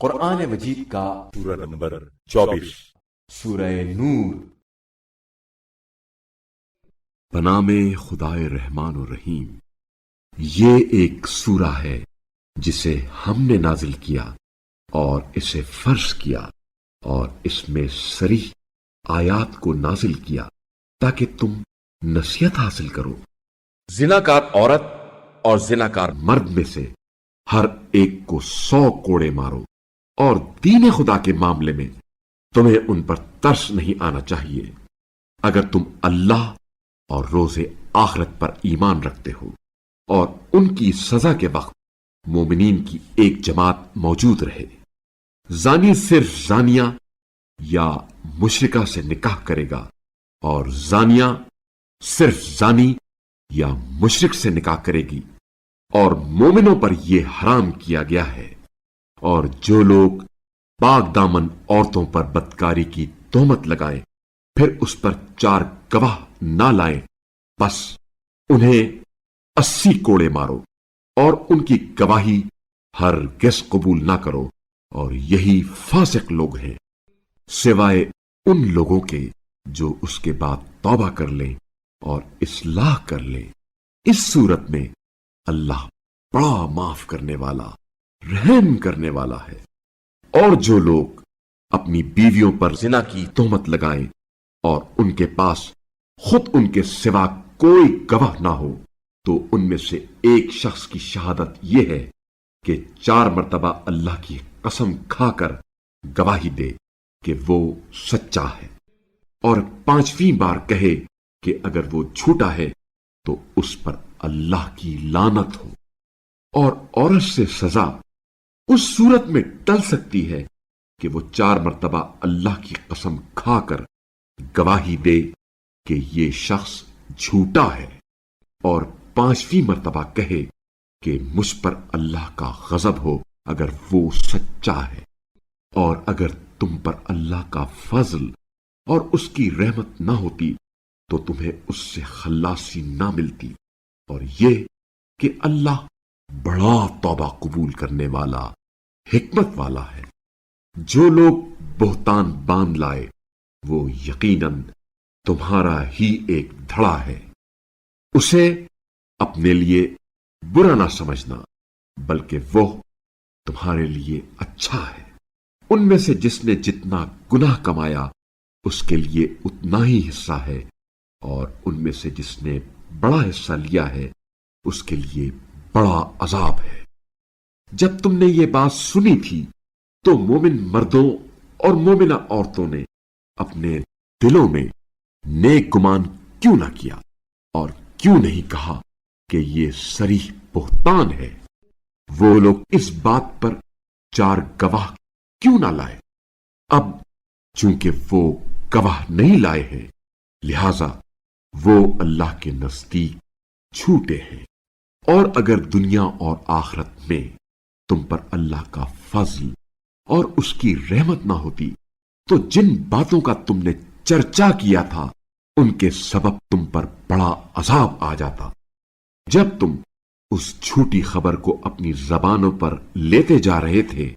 قرآن مجید کا سورہ نمبر 24 سورہ نور۔ بنام خدائے رحمان و رحیم۔ یہ ایک سورہ ہے جسے ہم نے نازل کیا اور اسے فرض کیا اور اس میں صریح آیات کو نازل کیا تاکہ تم نصیحت حاصل کرو۔ زناکار عورت اور زناکار مرد میں سے ہر ایک کو 100 کوڑے مارو، اور دین خدا کے معاملے میں تمہیں ان پر ترس نہیں آنا چاہیے اگر تم اللہ اور روز آخرت پر ایمان رکھتے ہو، اور ان کی سزا کے وقت مومنین کی ایک جماعت موجود رہے۔ زانی صرف زانیہ یا مشرکہ سے نکاح کرے گا، اور زانیہ صرف زانی یا مشرک سے نکاح کرے گی، اور مومنوں پر یہ حرام کیا گیا ہے۔ اور جو لوگ پاک دامن عورتوں پر بدکاری کی تہمت لگائیں پھر اس پر 4 گواہ نہ لائیں، بس انہیں 80 کوڑے مارو، اور ان کی گواہی ہرگز قبول نہ کرو، اور یہی فاسق لوگ ہیں، سوائے ان لوگوں کے جو اس کے بعد توبہ کر لیں اور اصلاح کر لیں۔ اس صورت میں اللہ بڑا معاف کرنے والا، رحم کرنے والا ہے۔ اور جو لوگ اپنی بیویوں پر زنا کی تہمت لگائیں اور ان کے پاس خود ان کے سوا کوئی گواہ نہ ہو، تو ان میں سے ایک شخص کی شہادت یہ ہے کہ 4 مرتبہ اللہ کی قسم کھا کر گواہی دے کہ وہ سچا ہے، اور 5ویں بار کہے کہ اگر وہ جھوٹا ہے تو اس پر اللہ کی لعنت ہو۔ اور عورت سے سزا اس صورت میں ٹل سکتی ہے کہ وہ 4 مرتبہ اللہ کی قسم کھا کر گواہی دے کہ یہ شخص جھوٹا ہے، اور 5ویں مرتبہ کہے کہ مجھ پر اللہ کا غضب ہو اگر وہ سچا ہے۔ اور اگر تم پر اللہ کا فضل اور اس کی رحمت نہ ہوتی تو تمہیں اس سے خلاصی نہ ملتی، اور یہ کہ اللہ بڑا توبہ قبول کرنے والا، حکمت والا ہے۔ جو لوگ بہتان باندھ لائے وہ یقیناً تمہارا ہی ایک دھڑا ہے، اسے اپنے لیے برا نہ سمجھنا بلکہ وہ تمہارے لیے اچھا ہے۔ ان میں سے جس نے جتنا گناہ کمایا اس کے لیے اتنا ہی حصہ ہے، اور ان میں سے جس نے بڑا حصہ لیا ہے اس کے لیے بڑا عذاب ہے۔ جب تم نے یہ بات سنی تھی تو مومن مردوں اور مومنہ عورتوں نے اپنے دلوں میں نیک گمان کیوں نہ کیا، اور کیوں نہیں کہا کہ یہ صریح بہتان ہے؟ وہ لوگ اس بات پر 4 گواہ کیوں نہ لائے؟ اب چونکہ وہ گواہ نہیں لائے ہیں، لہذا وہ اللہ کے نزدیک جھوٹے ہیں۔ اور اگر دنیا اور آخرت میں تم پر اللہ کا فضل اور اس کی رحمت نہ ہوتی تو جن باتوں کا تم نے چرچا کیا تھا ان کے سبب تم پر بڑا عذاب آ جاتا۔ جب تم اس جھوٹی خبر کو اپنی زبانوں پر لیتے جا رہے تھے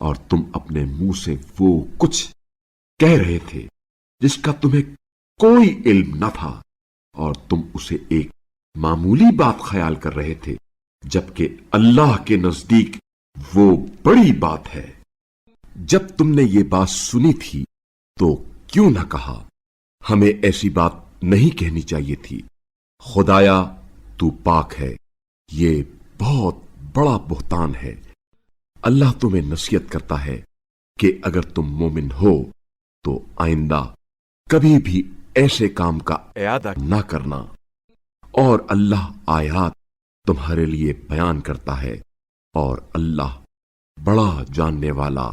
اور تم اپنے منہ سے وہ کچھ کہہ رہے تھے جس کا تمہیں کوئی علم نہ تھا، اور تم اسے ایک معمولی بات خیال کر رہے تھے، جبکہ اللہ کے نزدیک وہ بڑی بات ہے۔ جب تم نے یہ بات سنی تھی تو کیوں نہ کہا ہمیں ایسی بات نہیں کہنی چاہیے تھی؟ خدایا تو پاک ہے، یہ بہت بڑا بہتان ہے۔ اللہ تمہیں نصیحت کرتا ہے کہ اگر تم مومن ہو تو آئندہ کبھی بھی ایسے کام کا اعادہ نہ کرنا، اور اللہ آیات تمہارے لیے بیان کرتا ہے، اور اللہ بڑا جاننے والا،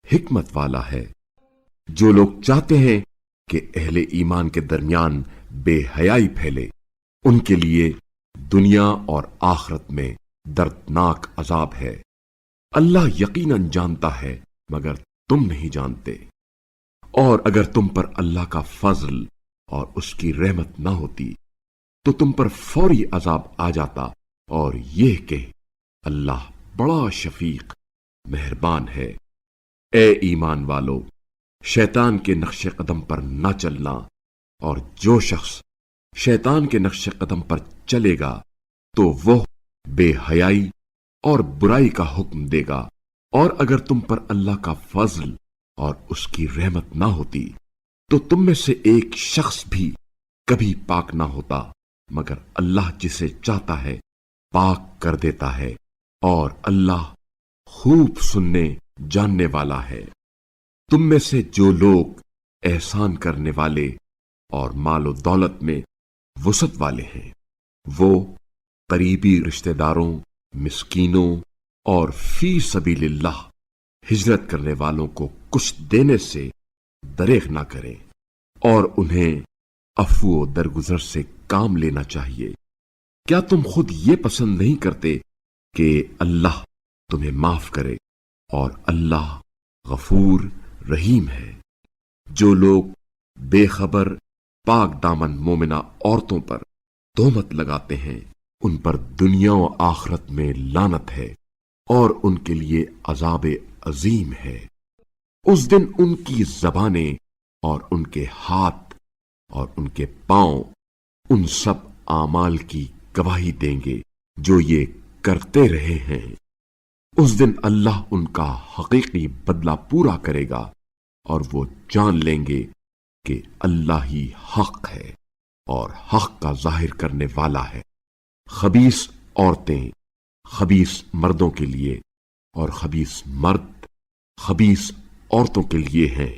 حکمت والا ہے۔ جو لوگ چاہتے ہیں کہ اہل ایمان کے درمیان بے حیائی پھیلے، ان کے لیے دنیا اور آخرت میں دردناک عذاب ہے۔ اللہ یقیناً جانتا ہے مگر تم نہیں جانتے۔ اور اگر تم پر اللہ کا فضل اور اس کی رحمت نہ ہوتی تو تم پر فوری عذاب آ جاتا، اور یہ کہ اللہ بڑا شفیق، مہربان ہے۔ اے ایمان والو، شیطان کے نقش قدم پر نہ چلنا، اور جو شخص شیطان کے نقش قدم پر چلے گا تو وہ بے حیائی اور برائی کا حکم دے گا۔ اور اگر تم پر اللہ کا فضل اور اس کی رحمت نہ ہوتی تو تم میں سے ایک شخص بھی کبھی پاک نہ ہوتا، مگر اللہ جسے چاہتا ہے پاک کر دیتا ہے، اور اللہ خوب سننے جاننے والا ہے۔ تم میں سے جو لوگ احسان کرنے والے اور مال و دولت میں وسعت والے ہیں، وہ قریبی رشتہ داروں، مسکینوں اور فی سبیل اللہ ہجرت کرنے والوں کو کچھ دینے سے دریغ نہ کریں، اور انہیں عفو و درگزر سے کام لینا چاہیے۔ کیا تم خود یہ پسند نہیں کرتے کہ اللہ تمہیں معاف کرے؟ اور اللہ غفور رحیم ہے۔ جو لوگ بے خبر پاک دامن مومنہ عورتوں پر تہمت لگاتے ہیں، ان پر دنیا و آخرت میں لعنت ہے، اور ان کے لیے عذاب عظیم ہے۔ اس دن ان کی زبانیں اور ان کے ہاتھ اور ان کے پاؤں ان سب اعمال کی گواہی دیں گے جو یہ کرتے رہے ہیں۔ اس دن اللہ ان کا حقیقی بدلہ پورا کرے گا، اور وہ جان لیں گے کہ اللہ ہی حق ہے اور حق کا ظاہر کرنے والا ہے۔ خبیث عورتیں خبیث مردوں کے لیے، اور خبیث مرد خبیث عورتوں کے لیے ہیں،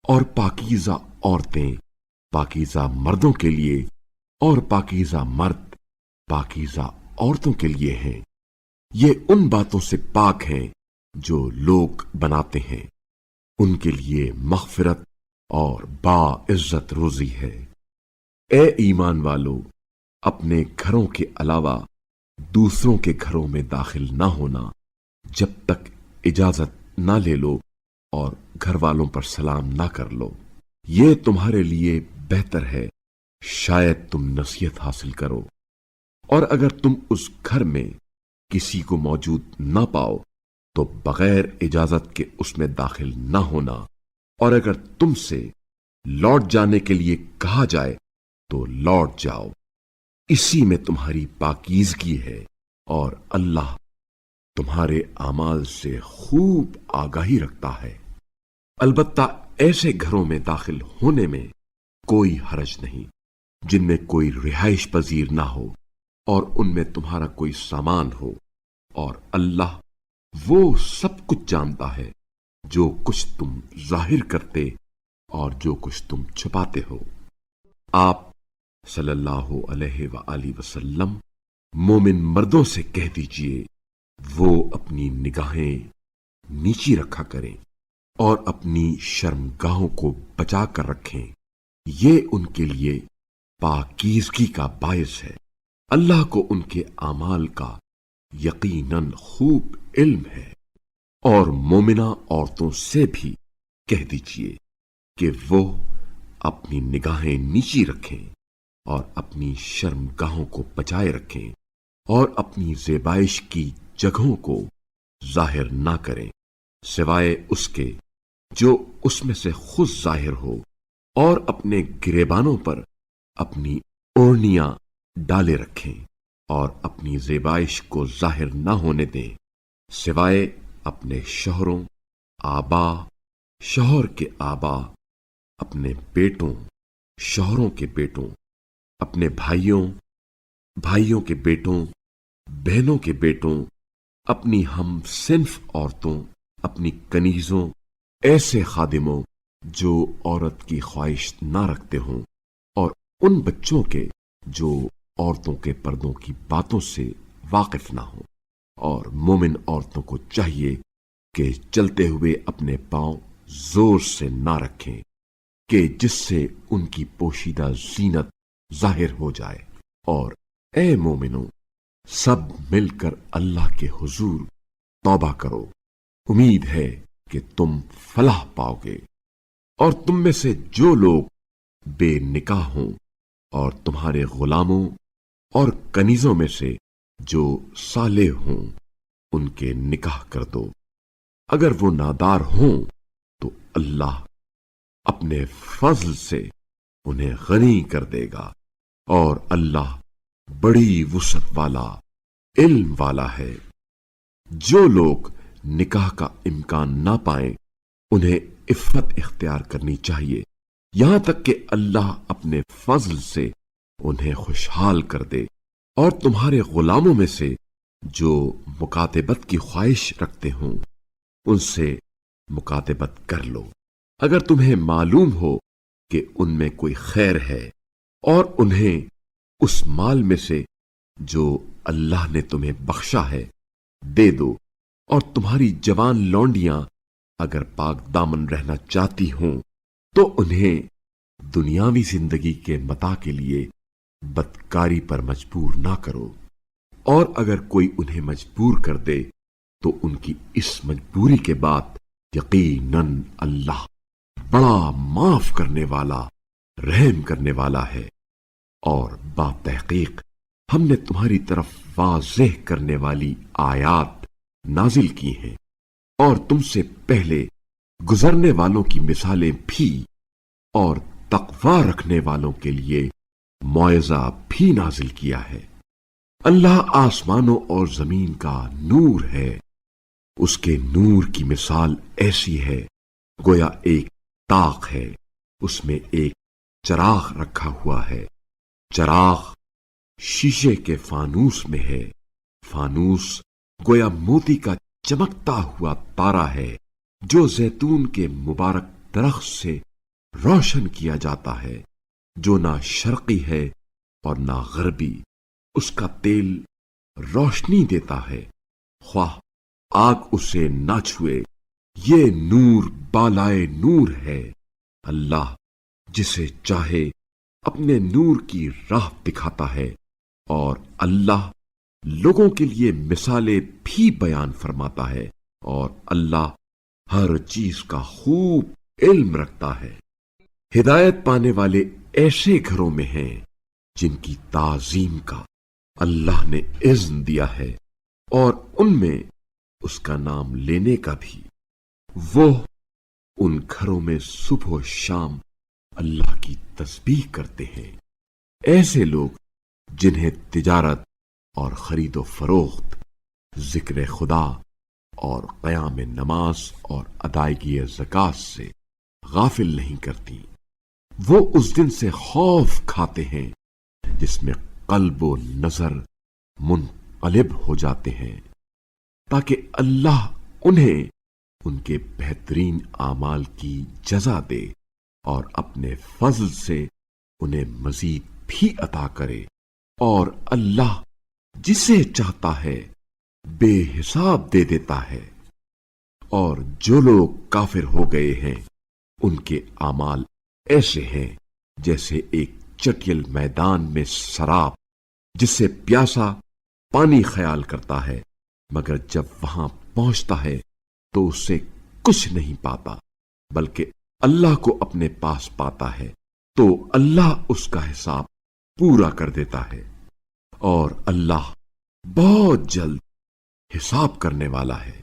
اور پاکیزہ عورتیں پاکیزہ مردوں کے لیے، اور پاکیزہ مرد پاکیزہ عورتوں کے لیے ہیں۔ یہ ان باتوں سے پاک ہیں جو لوگ بناتے ہیں، ان کے لیے مغفرت اور باعزت روزی ہے۔ اے ایمان والو، اپنے گھروں کے علاوہ دوسروں کے گھروں میں داخل نہ ہونا جب تک اجازت نہ لے لو، اور گھر والوں پر سلام نہ کر لو۔ یہ تمہارے لیے بہتر ہے، شاید تم نصیحت حاصل کرو۔ اور اگر تم اس گھر میں کسی کو موجود نہ پاؤ تو بغیر اجازت کے اس میں داخل نہ ہونا، اور اگر تم سے لوٹ جانے کے لیے کہا جائے تو لوٹ جاؤ۔ اسی میں تمہاری پاکیزگی ہے، اور اللہ تمہارے اعمال سے خوب آگاہی رکھتا ہے۔ البتہ ایسے گھروں میں داخل ہونے میں کوئی حرج نہیں جن میں کوئی رہائش پذیر نہ ہو، اور ان میں تمہارا کوئی سامان ہو، اور اللہ وہ سب کچھ جانتا ہے، جو کچھ تم ظاہر کرتے اور جو کچھ تم چھپاتے ہو۔ آپ صلی اللہ علیہ وآلہ وسلم مومن مردوں سے کہہ دیجئے وہ اپنی نگاہیں نیچی رکھا کریں اور اپنی شرمگاہوں کو بچا کر رکھیں، یہ ان کے لیے پاکیزگی کا باعث ہے۔ اللہ کو ان کے اعمال کا یقیناً خوب علم ہے۔ اور مومنہ عورتوں سے بھی کہہ دیجئے کہ وہ اپنی نگاہیں نیچی رکھیں اور اپنی شرمگاہوں کو بچائے رکھیں، اور اپنی زیبائش کی جگہوں کو ظاہر نہ کریں سوائے اس کے جو اس میں سے خود ظاہر ہو، اور اپنے گریبانوں پر اپنی اوڑھنیاں ڈالے رکھیں، اور اپنی زیبائش کو ظاہر نہ ہونے دیں سوائے اپنے شوہروں، آبا، شوہر کے آبا، اپنے بیٹوں، شوہروں کے بیٹوں، اپنے بھائیوں، بھائیوں کے بیٹوں، بہنوں کے بیٹوں، اپنی ہم صنف عورتوں، اپنی کنیزوں، ایسے خادموں جو عورت کی خواہش نہ رکھتے ہوں، اور ان بچوں کے جو عورتوں کے پردوں کی باتوں سے واقف نہ ہوں۔ اور مومن عورتوں کو چاہیے کہ چلتے ہوئے اپنے پاؤں زور سے نہ رکھیں کہ جس سے ان کی پوشیدہ زینت ظاہر ہو جائے۔ اور اے مومنوں، سب مل کر اللہ کے حضور توبہ کرو، امید ہے کہ تم فلاح پاؤ گے۔ اور تم میں سے جو لوگ بے نکاح ہوں، اور تمہارے غلاموں اور کنیزوں میں سے جو صالح ہوں، ان کے نکاح کر دو، اگر وہ نادار ہوں تو اللہ اپنے فضل سے انہیں غنی کر دے گا، اور اللہ بڑی وسعت والا، علم والا ہے۔ جو لوگ نکاح کا امکان نہ پائیں انہیں عفت اختیار کرنی چاہیے، یہاں تک کہ اللہ اپنے فضل سے انہیں خوشحال کر دے۔ اور تمہارے غلاموں میں سے جو مکاتبت کی خواہش رکھتے ہوں ان سے مکاتبت کر لو، اگر تمہیں معلوم ہو کہ ان میں کوئی خیر ہے، اور انہیں اس مال میں سے جو اللہ نے تمہیں بخشا ہے دے دو۔ اور تمہاری جوان لونڈیاں اگر پاک دامن رہنا چاہتی ہوں تو انہیں دنیاوی زندگی کے متاع کے لیے بدکاری پر مجبور نہ کرو، اور اگر کوئی انہیں مجبور کر دے تو ان کی اس مجبوری کے بعد یقیناً اللہ بڑا معاف کرنے والا، رحم کرنے والا ہے۔ اور با تحقیق ہم نے تمہاری طرف واضح کرنے والی آیات نازل کی ہیں، اور تم سے پہلے گزرنے والوں کی مثالیں بھی، اور تقوی رکھنے والوں کے لیے موعظہ بھی نازل کیا ہے۔ اللہ آسمانوں اور زمین کا نور ہے، اس کے نور کی مثال ایسی ہے گویا ایک طاق ہے، اس میں ایک چراغ رکھا ہوا ہے، چراغ شیشے کے فانوس میں ہے، فانوس گویا موتی کا چمکتا ہوا تارا ہے جو زیتون کے مبارک درخت سے روشن کیا جاتا ہے، جو نہ شرقی ہے اور نہ غربی، اس کا تیل روشنی دیتا ہے، خواہ آگ اسے نہ چھوئے۔ یہ نور بالائے نور ہے، اللہ جسے چاہے اپنے نور کی راہ دکھاتا ہے، اور اللہ لوگوں کے لیے مثالیں بھی بیان فرماتا ہے، اور اللہ ہر چیز کا خوب علم رکھتا ہے۔ ہدایت پانے والے ایسے گھروں میں ہیں جن کی تعظیم کا اللہ نے اذن دیا ہے، اور ان میں اس کا نام لینے کا بھی۔ وہ ان گھروں میں صبح و شام اللہ کی تسبیح کرتے ہیں۔ ایسے لوگ جنہیں تجارت اور خرید و فروخت، ذکر خدا اور قیام نماز اور ادائیگی زکات سے غافل نہیں کرتی، وہ اس دن سے خوف کھاتے ہیں جس میں قلب و نظر منقلب ہو جاتے ہیں، تاکہ اللہ انہیں ان کے بہترین اعمال کی جزا دے اور اپنے فضل سے انہیں مزید بھی عطا کرے۔ اور اللہ جسے چاہتا ہے بے حساب دے دیتا ہے۔ اور جو لوگ کافر ہو گئے ہیں ان کے اعمال ایسے ہیں جیسے ایک چٹیل میدان میں سراب جسے پیاسا پانی خیال کرتا ہے، مگر جب وہاں پہنچتا ہے تو اسے کچھ نہیں پاتا، بلکہ اللہ کو اپنے پاس پاتا ہے، تو اللہ اس کا حساب پورا کر دیتا ہے، اور اللہ بہت جلد حساب کرنے والا ہے۔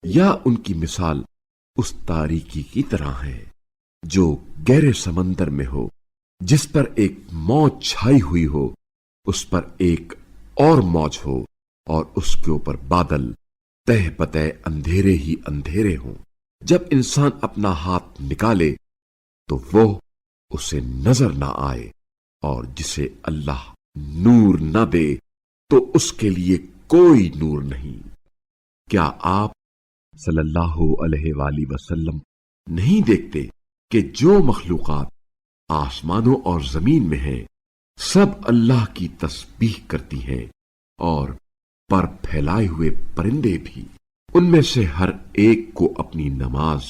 یا ان کی مثال اس تاریکی کی طرح ہے جو گہرے سمندر میں ہو، جس پر ایک موج چھائی ہوئی ہو، اس پر ایک اور موج ہو، اور اس کے اوپر بادل تہ بتہ اندھیرے ہی اندھیرے ہوں۔ جب انسان اپنا ہاتھ نکالے تو وہ اسے نظر نہ آئے، اور جسے اللہ نور نہ دے تو اس کے لیے کوئی نور نہیں۔ کیا آپ صلی اللہ علیہ وآلہ وسلم نہیں دیکھتے کہ جو مخلوقات آسمانوں اور زمین میں ہیں سب اللہ کی تسبیح کرتی ہیں، اور پر پھیلائے ہوئے پرندے بھی، ان میں سے ہر ایک کو اپنی نماز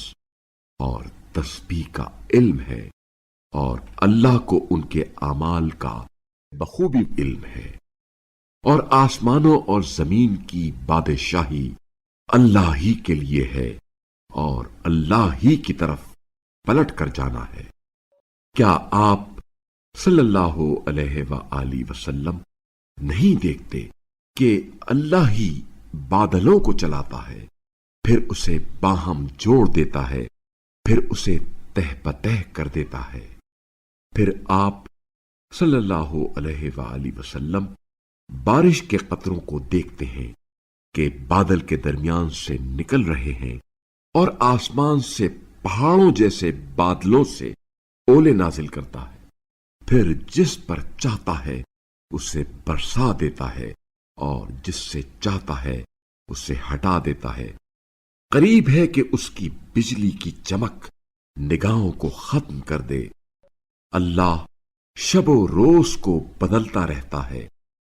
اور تسبیح کا علم ہے، اور اللہ کو ان کے اعمال کا بخوبی علم ہے۔ اور آسمانوں اور زمین کی بادشاہی اللہ ہی کے لیے ہے، اور اللہ ہی کی طرف پلٹ کر جانا ہے۔ کیا آپ صلی اللہ علیہ وآلہ وسلم نہیں دیکھتے کہ اللہ ہی بادلوں کو چلاتا ہے، پھر اسے باہم جوڑ دیتا ہے، پھر اسے تہ بتہ کر دیتا ہے۔ پھر آپ صلی اللہ علیہ وآلہ وسلم بارش کے قطروں کو دیکھتے ہیں کہ بادل کے درمیان سے نکل رہے ہیں اور آسمان سے پہاڑوں جیسے بادلوں سے اولے نازل کرتا ہے، پھر جس پر چاہتا ہے اسے برسا دیتا ہے اور جس سے چاہتا ہے اسے ہٹا دیتا ہے۔ قریب ہے کہ اس کی بجلی کی چمک نگاہوں کو ختم کر دے۔ اللہ شب و روز کو بدلتا رہتا ہے،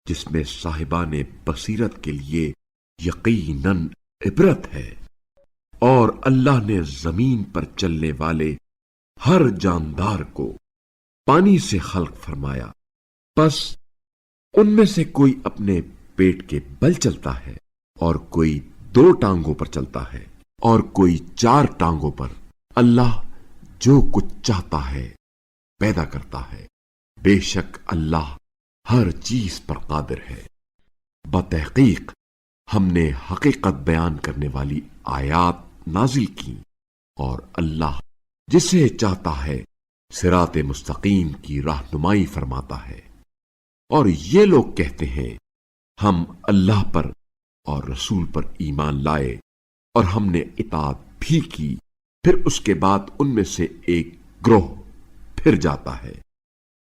جس میں صاحبان بصیرت کے لیے یقیناً عبرت ہے۔ اور اللہ نے زمین پر چلنے والے ہر جاندار کو پانی سے خلق فرمایا، پس ان میں سے کوئی اپنے پیٹ کے بل چلتا ہے اور کوئی 2 ٹانگوں پر چلتا ہے اور کوئی 4 ٹانگوں پر۔ اللہ جو کچھ چاہتا ہے پیدا کرتا ہے، بے شک اللہ ہر چیز پر قادر ہے۔ بتحقیق ہم نے حقیقت بیان کرنے والی آیات نازل کی، اور اللہ جسے چاہتا ہے صراط مستقیم کی رہنمائی فرماتا ہے۔ اور یہ لوگ کہتے ہیں ہم اللہ پر اور رسول پر ایمان لائے اور ہم نے اطاعت بھی کی، پھر اس کے بعد ان میں سے ایک گروہ پھر جاتا ہے۔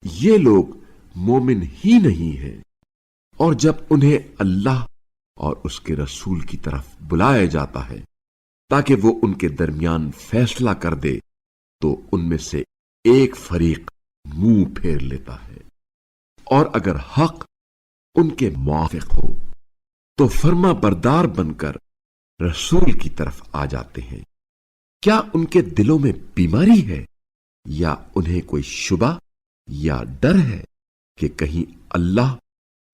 یہ لوگ مومن ہی نہیں ہیں، اور جب انہیں اللہ اور اس کے رسول کی طرف بلایا جاتا ہے تاکہ وہ ان کے درمیان فیصلہ کر دے، تو ان میں سے ایک فریق منہ پھیر لیتا ہے، اور اگر حق ان کے موافق ہو تو فرما بردار بن کر رسول کی طرف آ جاتے ہیں۔ کیا ان کے دلوں میں بیماری ہے یا انہیں کوئی شبہ یا ڈر ہے کہ کہیں اللہ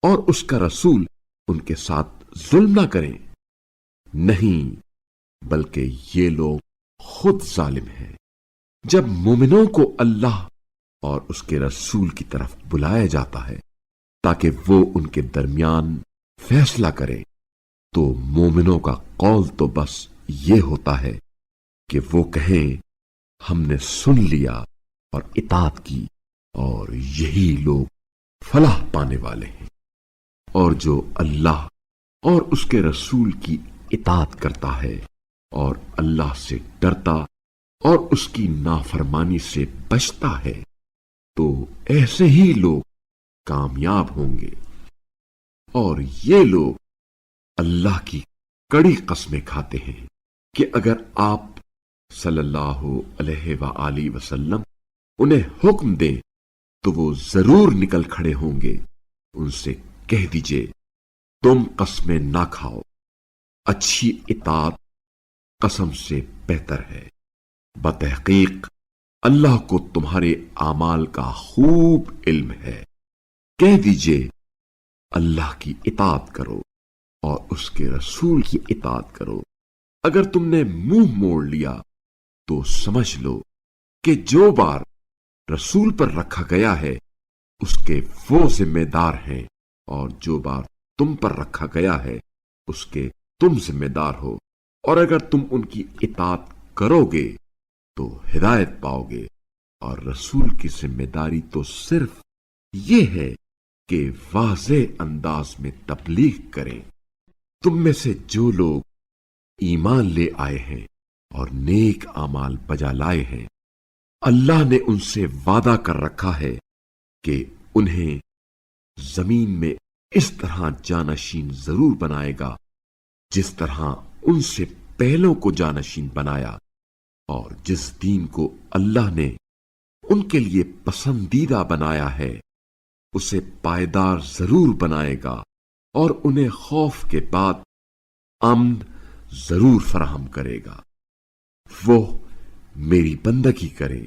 اور اس کا رسول ان کے ساتھ ظلم نہ کریں؟ نہیں، بلکہ یہ لوگ خود ظالم ہیں۔ جب مومنوں کو اللہ اور اس کے رسول کی طرف بلایا جاتا ہے تاکہ وہ ان کے درمیان فیصلہ کرے، تو مومنوں کا قول تو بس یہ ہوتا ہے کہ وہ کہیں ہم نے سن لیا اور اطاعت کی، اور یہی لوگ فلاح پانے والے ہیں۔ اور جو اللہ اور اس کے رسول کی اطاعت کرتا ہے اور اللہ سے ڈرتا اور اس کی نافرمانی سے بچتا ہے، تو ایسے ہی لوگ کامیاب ہوں گے۔ اور یہ لوگ اللہ کی کڑی قسمیں کھاتے ہیں کہ اگر آپ صلی اللہ علیہ وآلہ وسلم انہیں حکم دیں تو وہ ضرور نکل کھڑے ہوں گے۔ ان سے کہہ دیجئے تم قسمیں نہ کھاؤ، اچھی اطاعت قسم سے بہتر ہے۔ بتحقیق اللہ کو تمہارے اعمال کا خوب علم ہے۔ کہہ دیجئے اللہ کی اطاعت کرو اور اس کے رسول کی اطاعت کرو۔ اگر تم نے منہ موڑ لیا تو سمجھ لو کہ جو بار رسول پر رکھا گیا ہے اس کے وہ ذمہ دار ہیں، اور جو بار تم پر رکھا گیا ہے اس کے تم ذمہ دار ہو۔ اور اگر تم ان کی اطاعت کرو گے تو ہدایت پاؤ گے، اور رسول کی ذمہ داری تو صرف یہ ہے کہ واضح انداز میں تبلیغ کریں۔ تم میں سے جو لوگ ایمان لے آئے ہیں اور نیک اعمال بجا لائے ہیں، اللہ نے ان سے وعدہ کر رکھا ہے کہ انہیں زمین میں اس طرح جانشین ضرور بنائے گا جس طرح ان سے پہلوں کو جانشین بنایا، اور جس دین کو اللہ نے ان کے لیے پسندیدہ بنایا ہے اسے پائیدار ضرور بنائے گا، اور انہیں خوف کے بعد امن ضرور فراہم کرے گا۔ وہ میری بندگی کرے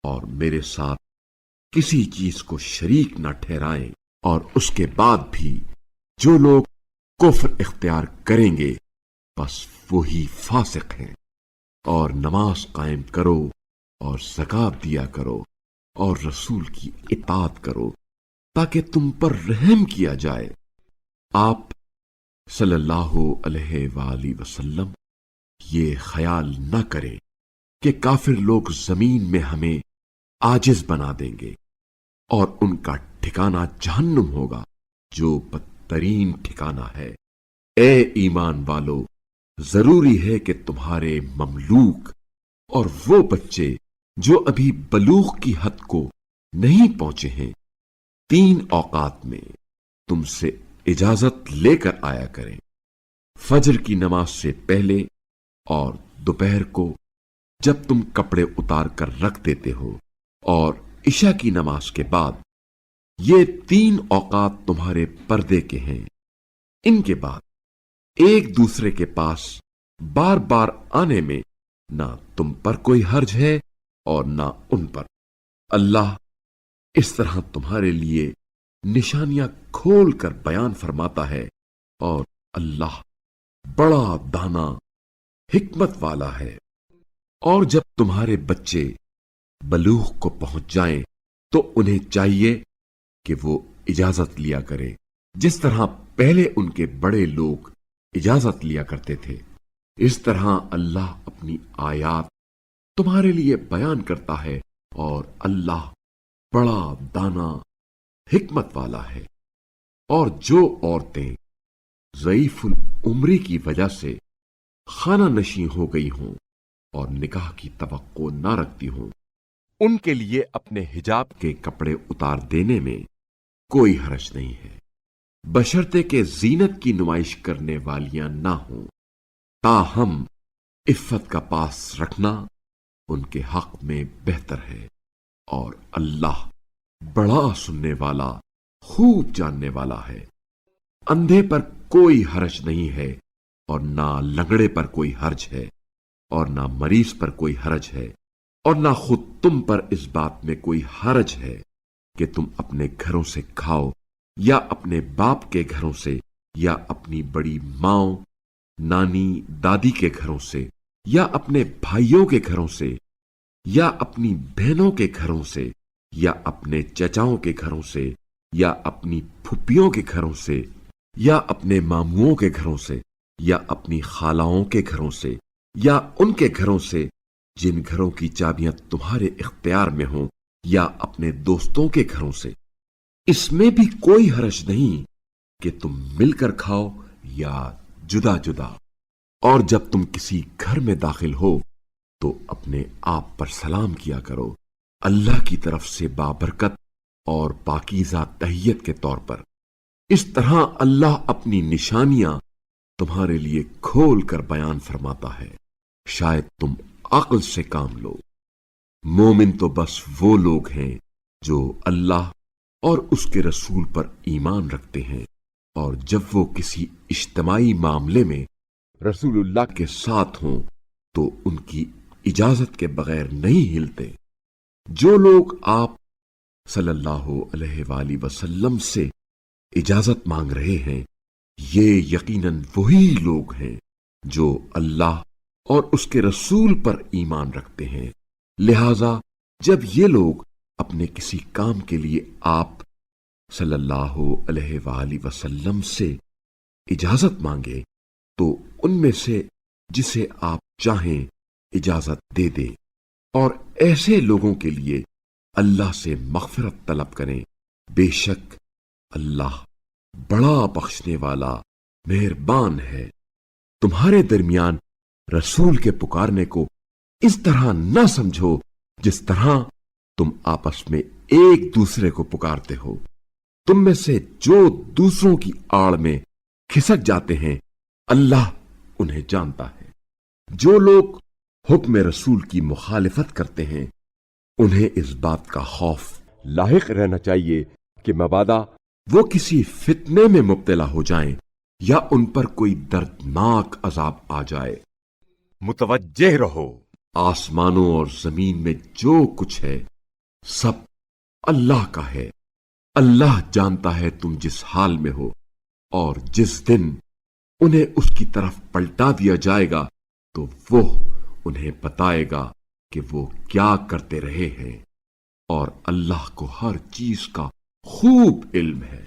اور میرے ساتھ کسی چیز کو شریک نہ ٹھہرائیں، اور اس کے بعد بھی جو لوگ کفر اختیار کریں گے بس وہی فاسق ہیں۔ اور نماز قائم کرو اور زکات دیا کرو اور رسول کی اطاعت کرو تاکہ تم پر رحم کیا جائے۔ آپ صلی اللہ علیہ وآلہ وسلم یہ خیال نہ کرے کہ کافر لوگ زمین میں ہمیں عاجز بنا دیں گے اور ان کا ٹھکانہ جہنم ہوگا جو بدترین ٹھکانہ ہے۔ اے ایمان والو، ضروری ہے کہ تمہارے مملوک اور وہ بچے جو ابھی بلوغ کی حد کو نہیں پہنچے ہیں 3 اوقات میں تم سے اجازت لے کر آیا کریں، فجر کی نماز سے پہلے اور دوپہر کو جب تم کپڑے اتار کر رکھ دیتے ہو، اور عشاء کی نماز کے بعد۔ یہ 3 اوقات تمہارے پردے کے ہیں۔ ان کے بعد ایک دوسرے کے پاس بار بار آنے میں نہ تم پر کوئی حرج ہے اور نہ ان پر۔ اللہ اس طرح تمہارے لیے نشانیاں کھول کر بیان فرماتا ہے، اور اللہ بڑا دانا حکمت والا ہے۔ اور جب تمہارے بچے بلوغ کو پہنچ جائیں تو انہیں چاہیے کہ وہ اجازت لیا کریں، جس طرح پہلے ان کے بڑے لوگ اجازت لیا کرتے تھے۔ اس طرح اللہ اپنی آیات تمہارے لیے بیان کرتا ہے، اور اللہ بڑا دانا حکمت والا ہے۔ اور جو عورتیں ضعیف العمری کی وجہ سے خانہ نشیں ہو گئی ہوں اور نکاح کی توقع نہ رکھتی ہوں، ان کے لیے اپنے حجاب کے کپڑے اتار دینے میں کوئی حرج نہیں ہے، بشرطے کہ زینت کی نمائش کرنے والیاں نہ ہوں۔ تاہم عفت کا پاس رکھنا ان کے حق میں بہتر ہے، اور اللہ بڑا سننے والا، خوب جاننے والا ہے۔ اندھے پر کوئی حرج نہیں ہے، اور نہ لنگڑے پر کوئی حرج ہے، اور نہ مریض پر کوئی حرج ہے، اور نہ خود تم پر اس بات میں کوئی حرج ہے کہ تم اپنے گھروں سے کھاؤ، یا اپنے باپ کے گھروں سے، یا اپنی بڑی ماؤں، نانی، دادی کے گھروں سے، یا اپنے بھائیوں کے گھروں سے، یا اپنی بہنوں کے گھروں سے، یا اپنے چچاؤں کے گھروں سے، یا اپنی پھپھیوں کے گھروں سے، یا اپنے ماموؤں کے گھروں سے، یا اپنی خالاؤں کے گھروں سے، یا ان کے گھروں سے جن گھروں کی چابیاں تمہارے اختیار میں ہوں، یا اپنے دوستوں کے گھروں سے۔ اس میں بھی کوئی حرج نہیں کہ تم مل کر کھاؤ یا جدا جدا۔ اور جب تم کسی گھر میں داخل ہو تو اپنے آپ پر سلام کیا کرو، اللہ کی طرف سے بابرکت اور پاکیزہ تحیت کے طور پر۔ اس طرح اللہ اپنی نشانیاں تمہارے لیے کھول کر بیان فرماتا ہے، شاید تم عقل سے کام لو۔ مومن تو بس وہ لوگ ہیں جو اللہ اور اس کے رسول پر ایمان رکھتے ہیں، اور جب وہ کسی اجتماعی معاملے میں رسول اللہ کے ساتھ ہوں تو ان کی اجازت کے بغیر نہیں ہلتے۔ جو لوگ آپ صلی اللہ علیہ وآلہ وسلم سے اجازت مانگ رہے ہیں، یہ یقیناً وہی لوگ ہیں جو اللہ اور اس کے رسول پر ایمان رکھتے ہیں۔ لہذا جب یہ لوگ اپنے کسی کام کے لیے آپ صلی اللہ علیہ وآلہ وسلم سے اجازت مانگے تو ان میں سے جسے آپ چاہیں اجازت دے دیں، اور ایسے لوگوں کے لیے اللہ سے مغفرت طلب کریں، بے شک اللہ بڑا بخشنے والا مہربان ہے۔ تمہارے درمیان رسول کے پکارنے کو اس طرح نہ سمجھو جس طرح تم آپس میں ایک دوسرے کو پکارتے ہو۔ تم میں سے جو دوسروں کی آڑ میں کھسک جاتے ہیں اللہ انہیں جانتا ہے۔ جو لوگ حکم رسول کی مخالفت کرتے ہیں انہیں اس بات کا خوف لاحق رہنا چاہیے کہ مبادا وہ کسی فتنے میں مبتلا ہو جائیں یا ان پر کوئی دردناک عذاب آ جائے۔ متوجہ رہو، آسمانوں اور زمین میں جو کچھ ہے سب اللہ کا ہے۔ اللہ جانتا ہے تم جس حال میں ہو، اور جس دن انہیں اس کی طرف پلٹا دیا جائے گا تو وہ انہیں بتائے گا کہ وہ کیا کرتے رہے ہیں، اور اللہ کو ہر چیز کا خوب علم ہے۔